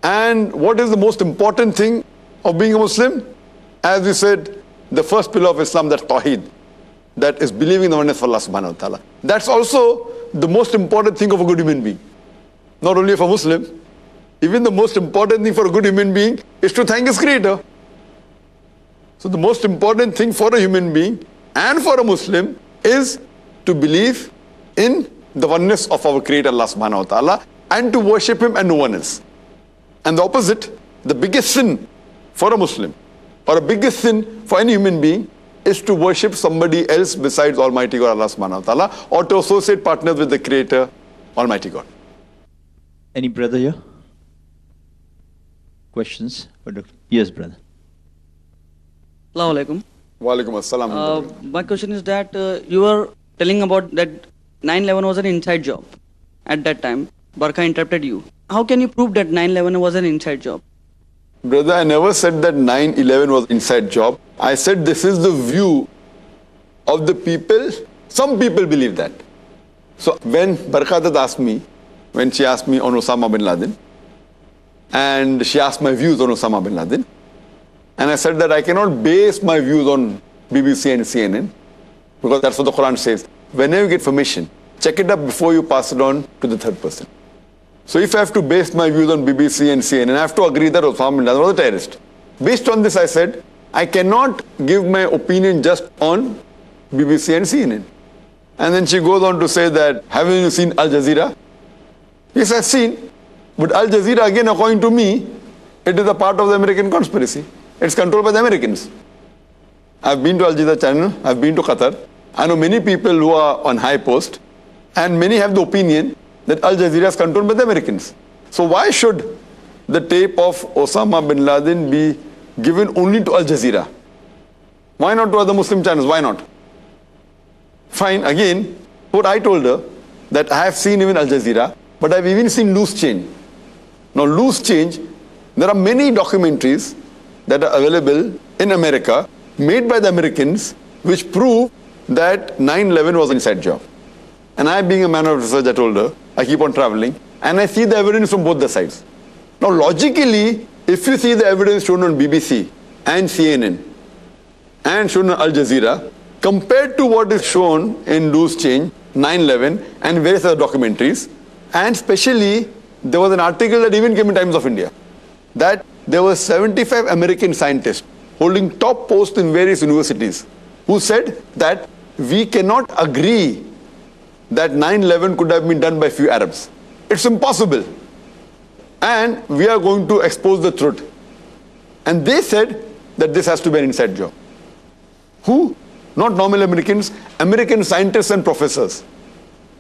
And what is the most important thing of being a Muslim? As we said, the first pillar of Islam, that's Tawheed. That is believing in the oneness of Allah subhanahu wa ta'ala. That's also the most important thing of a good human being. Not only for Muslim, even the most important thing for a good human being is to thank his creator. So the most important thing for a human being and for a Muslim is to believe in the oneness of our creator Allah subhanahu wa ta'ala and to worship him and no one else. And the opposite, the biggest sin for a Muslim or a biggest sin for any human being is to worship somebody else besides Almighty God Allah subhanahu wa ta'ala or to associate partners with the creator Almighty God. Any brother here? Questions? Yes, brother. Assalamu alaikum. Wa alaikum assalam. My question is that you were telling about that 9/11 was an inside job at that time. Barkha interrupted you. How can you prove that 9/11 was an inside job? Brother, I never said that 9/11 was inside job. I said this is the view of the people. Some people believe that. So when Barkha Dutt asked me, when she asked me on Osama bin Laden, and she asked my views on Osama bin Laden, and I said that I cannot base my views on BBC and CNN, because that's what the Quran says. Whenever you get information, check it up before you pass it on to the third person. So if I have to base my views on BBC and CNN, I have to agree that Osama bin Laden was a terrorist. Based on this, I said, I cannot give my opinion just on BBC and CNN. And then she goes on to say that, haven't you seen Al Jazeera? Yes, I've seen. But Al Jazeera, again, according to me, it is a part of the American conspiracy. It's controlled by the Americans. I've been to Al Jazeera channel. I've been to Qatar. I know many people who are on high post, and many have the opinion that Al Jazeera is controlled by the Americans. So why should the tape of Osama bin Laden be given only to Al Jazeera? Why not to other Muslim channels? Why not? Fine, again, what I told her, that I have seen even Al Jazeera, but I've even seen Loose Change. Now, Loose Change, there are many documentaries that are available in America, made by the Americans, which prove that 9/11 was an inside job. And I, being a man of research, I told her, I keep on traveling, and I see the evidence from both the sides. Now, logically, if you see the evidence shown on BBC and CNN and shown on Al Jazeera, compared to what is shown in Loose Change, 9/11, and various other documentaries, and especially, there was an article that even came in Times of India, that there were 75 American scientists holding top posts in various universities who said that we cannot agree that 9/11 could have been done by few Arabs. It's impossible. And we are going to expose the truth. And they said that this has to be an inside job. Who? Not normal Americans, American scientists and professors.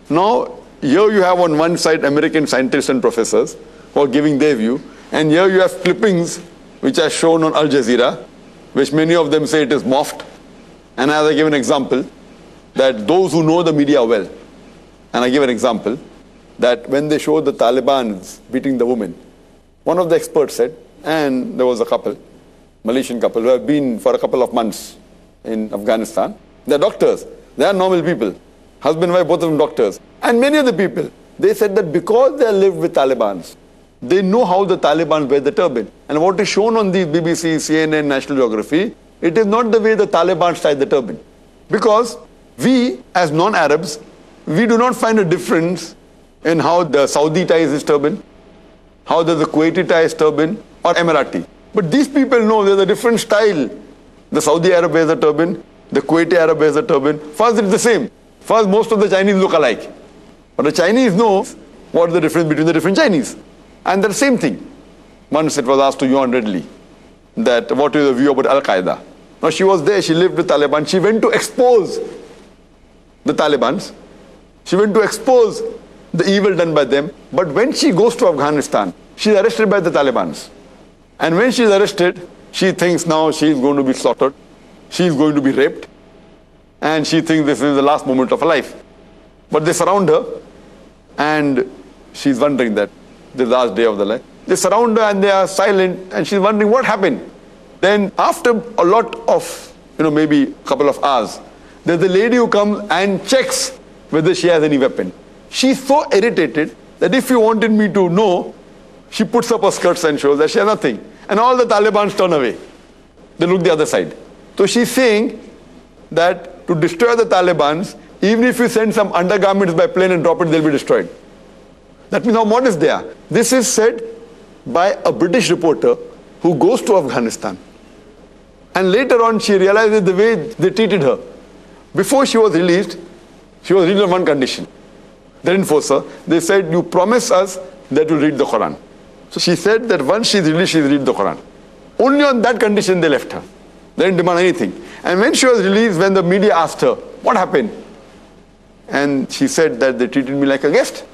Now, here you have on one side American scientists and professors who are giving their view, and here you have clippings which are shown on Al Jazeera, which many of them say it is morphed. And as I give an example, that those who know the media well, and I give an example, that when they showed the Taliban beating the women, one of the experts said, and there was a couple, Malaysian couple, who have been for a couple of months in Afghanistan. They're doctors. They are normal people. Husband and wife, both of them doctors. And many other people, they said that because they lived with Taliban, they know how the Taliban wear the turban. And what is shown on the BBC, CNN, National Geography, it is not the way the Taliban tie the turban. Because we, as non-Arabs, we do not find a difference in how the Saudi ties his turban, how does the Kuwaiti tie his turban, or Emirati. But these people know there's a different style. The Saudi Arab wears a turban, the Kuwaiti Arab wears a turban. First, it's the same. First, most of the Chinese look alike. But the Chinese know what is the difference between the different Chinese. And the same thing. Once it was asked to Yuan Redley that what is the view about Al-Qaeda. Now she was there, she lived with Taliban. She went to expose the Taliban. She went to expose the evil done by them. But when she goes to Afghanistan, she's arrested by the Taliban. And when she's arrested, she thinks now she's going to be slaughtered. She's going to be raped. And she thinks this is the last moment of her life. But they surround her, and she's wondering that the last day of the life. They surround her and they are silent, and she's wondering what happened. Then after a lot of, maybe a couple of hours, there's a lady who comes and checks whether she has any weapon. She's so irritated that if you wanted me to know She puts up her skirts and shows that she has nothing. And all the Taliban turn away. They look the other side. So she's saying that to destroy the Taliban, even if you send some undergarments by plane and drop it, they'll be destroyed. That means how modest they are. This is said by a British reporter who goes to Afghanistan. And later on, she realizes the way they treated her. Before she was released on one condition. They didn't force her. They said, you promise us that you'll read the Quran. So she said that once she's released, she'll read the Quran. Only on that condition they left her. They didn't demand anything. And when she was released, when the media asked her, what happened? And she said that they treated me like a guest.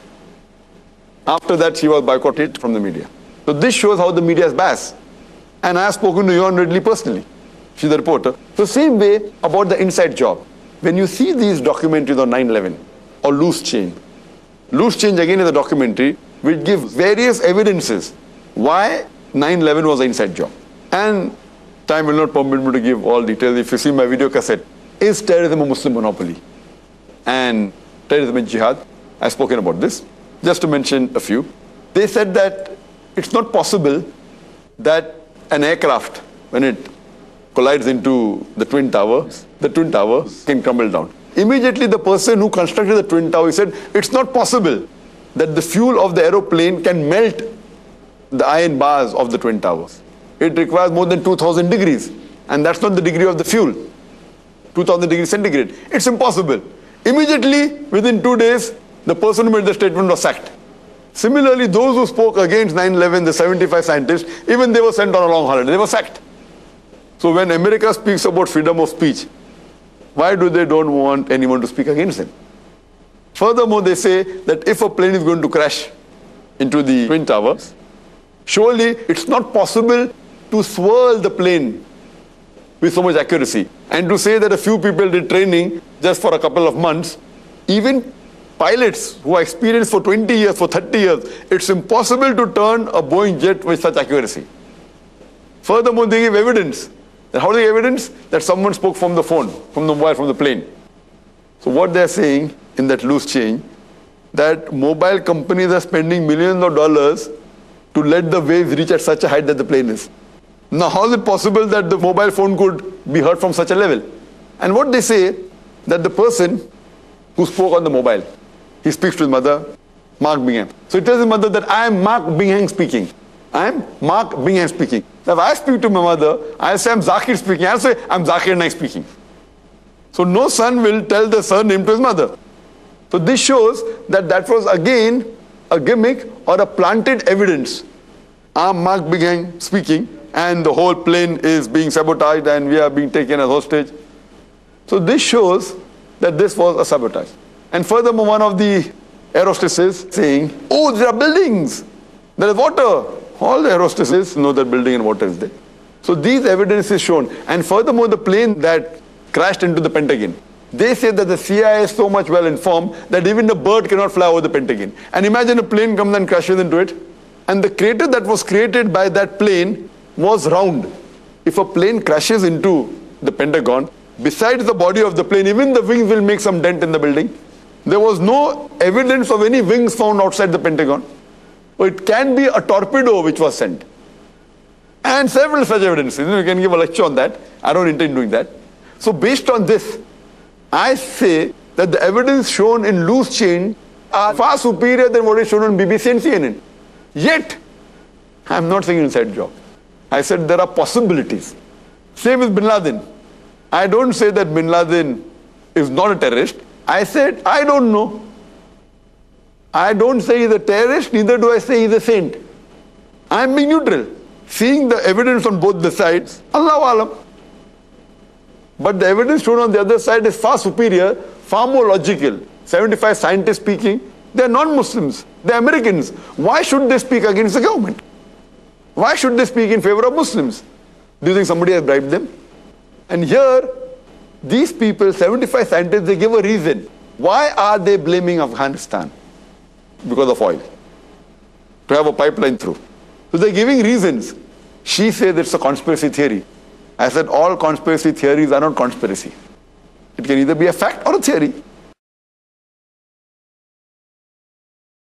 After that, she was boycotted from the media. So this shows how the media is biased. And I have spoken to Yvonne Ridley personally. She's a reporter. So same way about the inside job. When you see these documentaries on 9/11 or Loose Change again is a documentary which gives various evidences why 9/11 was an inside job. And time will not permit me to give all details. If you see my video cassette, is terrorism a Muslim monopoly? And terrorism and jihad, I've spoken about this. Just to mention a few. They said that it's not possible that an aircraft, when it collides into the Twin Towers can crumble down. Immediately the person who constructed the Twin Tower said, it's not possible that the fuel of the aeroplane can melt the iron bars of the Twin Towers. It requires more than 2000 degrees. And that's not the degree of the fuel. 2000 degrees centigrade. It's impossible. Immediately, within 2 days, the person who made the statement was sacked. Similarly, those who spoke against 9/11, the 75 scientists, even they were sent on a long holiday. They were sacked. So when America speaks about freedom of speech, why do they don't want anyone to speak against them? Furthermore, they say that if a plane is going to crash into the Twin Towers, surely it's not possible to swirl the plane with so much accuracy. And to say that a few people did training just for a couple of months, even pilots who are experienced for 20 years, for 30 years, it's impossible to turn a Boeing jet with such accuracy. Furthermore, they give evidence. And how do they give evidence? That someone spoke from the phone, from the mobile, from the plane. So what they're saying in that Loose Change, that mobile companies are spending millions of dollars to let the waves reach at such a height that the plane is. Now, how is it possible that the mobile phone could be heard from such a level? And what they say, that the person who spoke on the mobile, he speaks to his mother, Mark Bingham. So he tells his mother that I am Mark Bingham speaking. I am Mark Bingham speaking. Now, if I speak to my mother, I'll say I'm Zakir speaking. I'll say I'm Zakir Naik speaking. So no son will tell the surname to his mother. So this shows that that was again a gimmick or a planted evidence. I'm Mark Bingham speaking, and the whole plane is being sabotaged and we are being taken as hostage. So this shows that this was a sabotage. And furthermore, one of the air hostesses saying, oh, there are buildings, there is water. All the air hostesses know that building and water is there. So these evidence is shown. And furthermore, the plane that crashed into the Pentagon, they say that the CIA is so much well informed that even the bird cannot fly over the Pentagon. And imagine a plane comes and crashes into it. And the crater that was created by that plane was round. If a plane crashes into the Pentagon, besides the body of the plane, even the wings will make some dent in the building. There was no evidence of any wings found outside the Pentagon. It can be a torpedo which was sent. And several such evidences. You can give a lecture on that. I don't intend doing that. So based on this, I say that the evidence shown in Loose Change are far superior than what is shown on BBC and CNN. Yet, I'm not saying inside job. I said there are possibilities. Same with Bin Laden. I don't say that Bin Laden is not a terrorist. I said, I don't know. I don't say he's a terrorist, neither do I say he's a saint. I'm being neutral. Seeing the evidence on both the sides, Allahu Alam. But the evidence shown on the other side is far superior, far more logical. 75 scientists speaking, they're non-Muslims, they're Americans. Why should they speak against the government? Why should they speak in favor of Muslims? Do you think somebody has bribed them? And here, these people, 75 scientists, they give a reason. Why are they blaming Afghanistan? Because of oil. To have a pipeline through. So they're giving reasons. She says it's a conspiracy theory. I said all conspiracy theories are not conspiracy. It can either be a fact or a theory.